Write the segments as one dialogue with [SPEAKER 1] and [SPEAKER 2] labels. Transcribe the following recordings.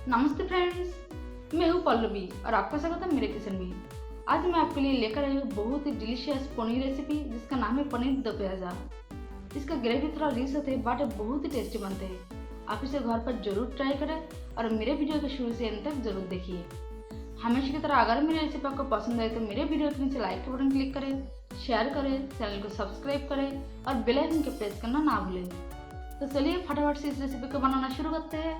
[SPEAKER 1] नमस्ते फ्रेंड्स, मैं हूँ पल्लवी और आपका स्वागत है मेरे किचन में। आज मैं आपके लिए लेकर आई हूँ बहुत ही डिलीशियस पनीर रेसिपी जिसका नाम है पनीर दो प्याजा। इसका ग्रेवी थोड़ा रिच होते हैं बट बहुत ही टेस्टी बनते हैं। आप इसे घर पर जरूर ट्राई करें और मेरे वीडियो को शुरू से अंत तक जरूर देखिए। हमेशा की तरह अगर मेरी रेसिपी आपको पसंद आए तो मेरे वीडियो के नीचे लाइक के बटन क्लिक करें, शेयर करें, चैनल को सब्सक्राइब करें और बेल आइकन को प्रेस करना ना भूलें। तो चलिए फटाफट से इस रेसिपी को बनाना शुरू करते हैं।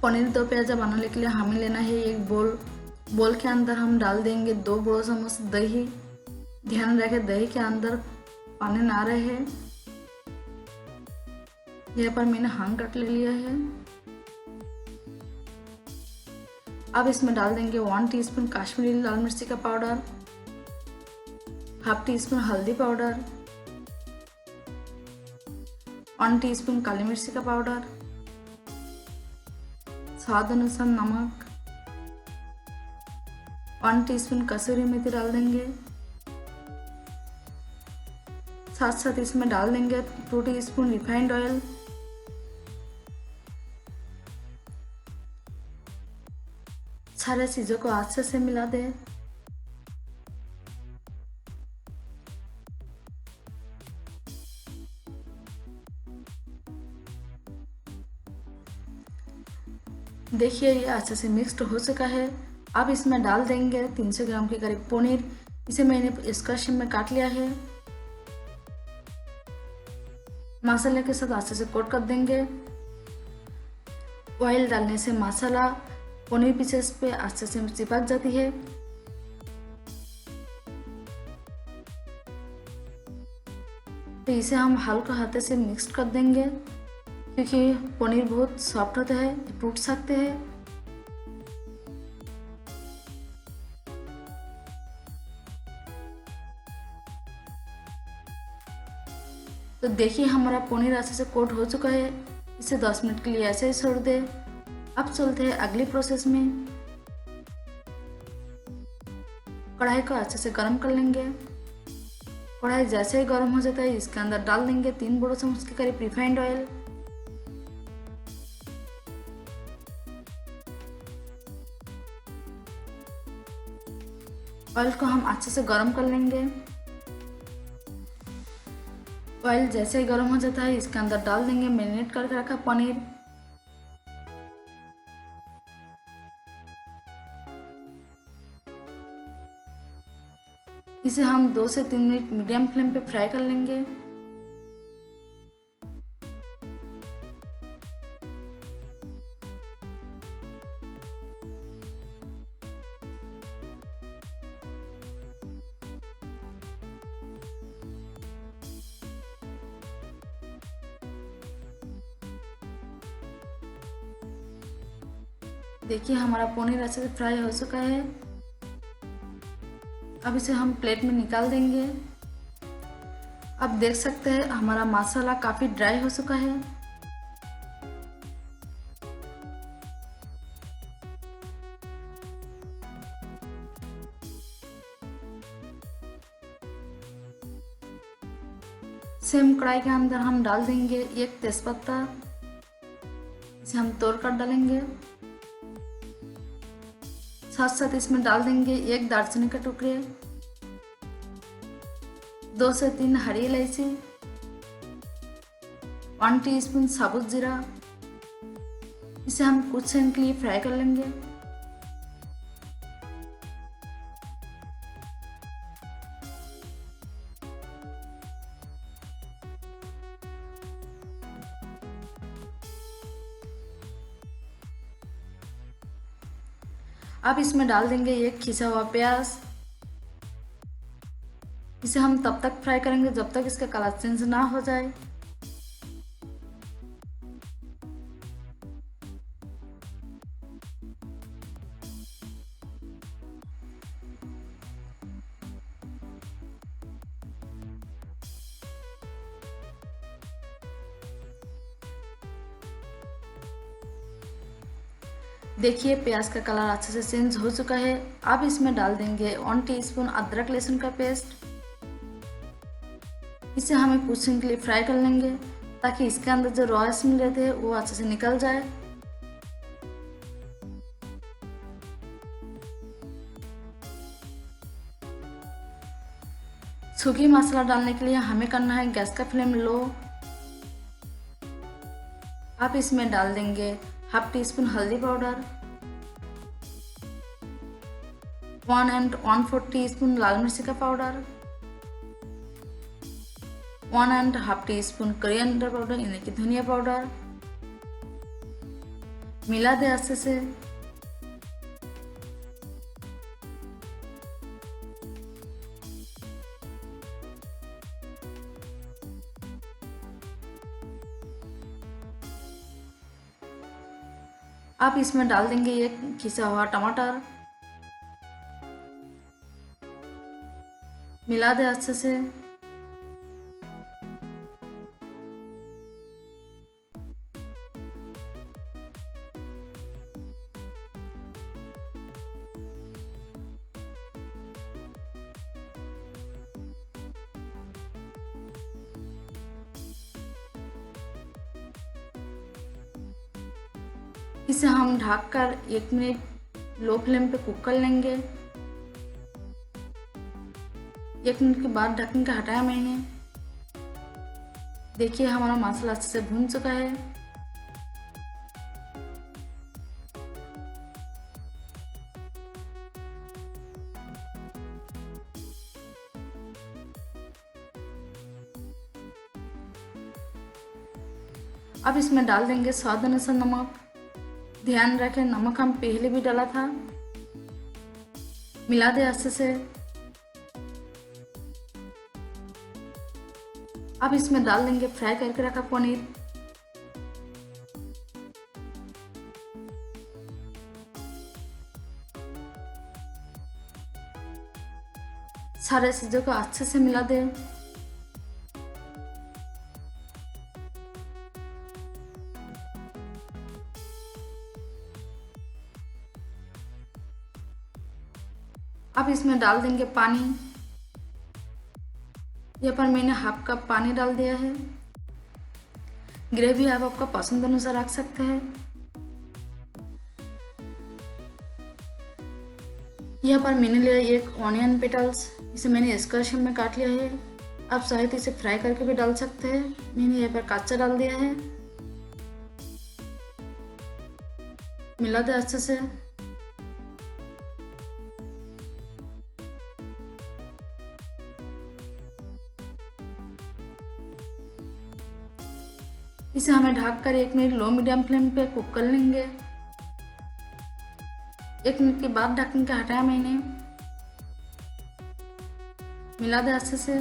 [SPEAKER 1] पनीर दो प्याजा बनाने के लिए हमें लेना है एक बोल के अंदर हम डाल देंगे 2 बड़े चम्मच दही। ध्यान रखें दही के अंदर पानी ना रहे। यहाँ पर मैंने हाँग कट ले लिया है। अब इसमें डाल देंगे 1 टीस्पून कश्मीरी लाल मिर्ची का पाउडर, हाफ टीस्पून हल्दी पाउडर, 1 टीस्पून काली मिर्ची का पाउडर, स्वाद अनुसार नमक, 1 टीस्पून कसूरी मेथी डाल देंगे। साथ साथ इसमें डाल देंगे 2 टीस्पून रिफाइंड ऑयल, सारे चीज़ों को अच्छे से मिला दें। देखिए ये अच्छे से मिक्स्ड हो चुका है। अब इसमें डाल देंगे 300 ग्राम के करीब पनीर। इसे मैंने स्क्वायर शेप में काट लिया है। मसाले के साथ अच्छे से कोट कर देंगे। ऑयल डालने से मसाला पनीर पीसेस पे अच्छे से चिपक जाती है। तो इसे हम हल्का हाथ से मिक्स कर देंगे क्योंकि पनीर बहुत सॉफ्ट होता है, टूट सकते हैं। तो देखिए हमारा पनीर अच्छे से कोट हो चुका है। इसे 10 मिनट के लिए ऐसे ही छोड़ दे। अब चलते हैं अगली प्रोसेस में। कढ़ाई को अच्छे से गर्म कर लेंगे। कढ़ाई जैसे ही गर्म हो जाता है इसके अंदर डाल देंगे 3 बड़े चम्मच के करीब रिफाइंड ऑयल। ऑयल को हम अच्छे से गर्म कर लेंगे। ऑयल जैसे ही गर्म हो जाता है इसके अंदर डाल देंगे मैरिनेट करके रखा पनीर। इसे हम 2 से 3 मिनट मीडियम फ्लेम पे फ्राई कर लेंगे। देखिए हमारा पनीर अच्छे से फ्राई हो चुका है। अब इसे हम प्लेट में निकाल देंगे। अब देख सकते हैं हमारा मसाला काफ़ी ड्राई हो चुका है। सेम कढ़ाई के अंदर हम डाल देंगे एक तेजपत्ता। इसे हम तोड़ कर डालेंगे। साथ साथ इसमें डाल देंगे 1 दालचीनी के टुकड़े, 2 से 3 हरी इलायची, 1 टीस्पून साबुत जीरा। इसे हम कुछ सेकंड के लिए फ्राई कर लेंगे। अब इसमें डाल देंगे एक खिसा हुआ प्याज। इसे हम तब तक फ्राई करेंगे जब तक इसका कलर चेंज ना हो जाए। देखिए प्याज का कलर अच्छे से चेंज हो चुका है। अब इसमें डाल देंगे 1 टीस्पून अदरक लहसुन का पेस्ट। इसे हमें कुछ सेकंड के लिए फ्राई कर लेंगे। ताकि इसके अंदर जो रॉ स्मेल रहते हैं वो अच्छे से निकल जाए। सूखी मसाला डालने के लिए हमें करना है गैस का फ्लेम लो। आप इसमें डाल देंगे हाफ टी स्पून हल्दी पाउडर, 1 1/4 टीस्पून लाल मिर्ची का पाउडर, 1 1/2 टीस्पून कोरिएंडर पाउडर यानी कि धनिया पाउडर। मिला दे अच्छे से। आप इसमें डाल देंगे एक घिसा हुआ टमाटर, मिला दे अच्छे से। इसे हम ढककर 1 मिनट लो फ्लेम पे कुक कर लेंगे। 1 मिनट के बाद ढक्कन का हटाया मैंने। देखिए हमारा मसाला अच्छे से भून चुका है। अब इसमें डाल देंगे स्वाद अनुसार नमक। ध्यान रखें नमक हम पहले भी डाला था। मिला दे अच्छे से। अब इसमें डाल देंगे फ्राई करके रखा पनीर। सारे चीजों को अच्छे से मिला दे। अब इसमें डाल देंगे पानी। यहाँ पर मैंने हाफ कप पानी डाल दिया है। ग्रेवी आप आपका पसंद अनुसार रख सकते हैं। यहाँ पर मैंने लिया एक ऑनियन पेटल्स, इसे मैंने स्क्वायर शेप में काट लिया है। आप चाहे तो इसे फ्राई करके भी डाल सकते हैं। मैंने यहाँ पर कच्चा डाल दिया है। मिला दे अच्छे से। इसे हमें ढककर 1 मिनट लो मीडियम फ्लेम पे कुक कर लेंगे। 1 मिनट के बाद ढक्कन का हटाया मैंने। मिला दे अच्छे से।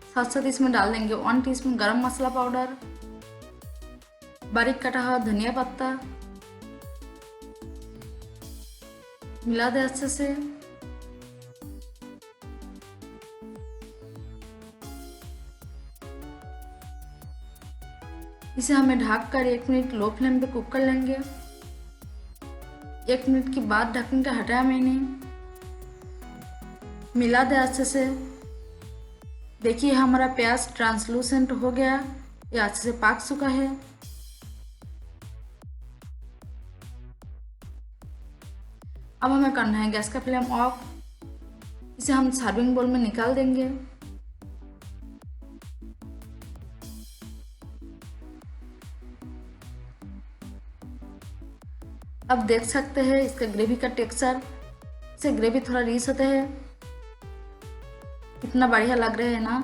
[SPEAKER 1] साथ साथ इसमें डाल देंगे 1 टीस्पून गरम मसाला पाउडर, बारीक कटा हुआ धनिया पत्ता। मिला दे अच्छे से। इसे हमें ढककर 1 मिनट लो फ्लेम पे कुक कर लेंगे। 1 मिनट के बाद ढक्कन का हटाया मैंने। मिला दे अच्छे से। देखिए हमारा प्याज ट्रांसलूसेंट हो गया, ये अच्छे से पक चुका है। अब हमें करना है गैस का फ्लेम ऑफ। इसे हम सर्विंग बोल में निकाल देंगे। अब देख सकते हैं इसका ग्रेवी का टेक्सचर, इससे ग्रेवी थोड़ा रिच होता है। कितना बढ़िया लग रहा है ना।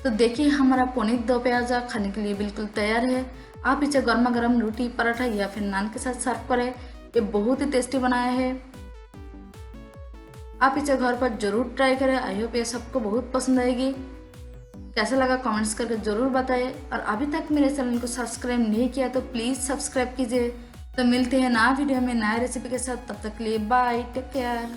[SPEAKER 1] तो देखिए हमारा पनीर दो प्याजा खाने के लिए बिल्कुल तैयार है। आप इसे गर्मा गर्म रोटी, पराठा या फिर नान के साथ सर्व करें। ये बहुत ही टेस्टी बनाया है। आप इसे घर पर जरूर ट्राई करें। आई होप ये सबको बहुत पसंद आएगी। कैसा लगा कमेंट्स करके जरूर बताएं। और अभी तक मेरे चैनल को सब्सक्राइब नहीं किया तो प्लीज़ सब्सक्राइब कीजिए। तो मिलते हैं नया वीडियो में नया रेसिपी के साथ। तब तक के लिए बाय, टेक केयर।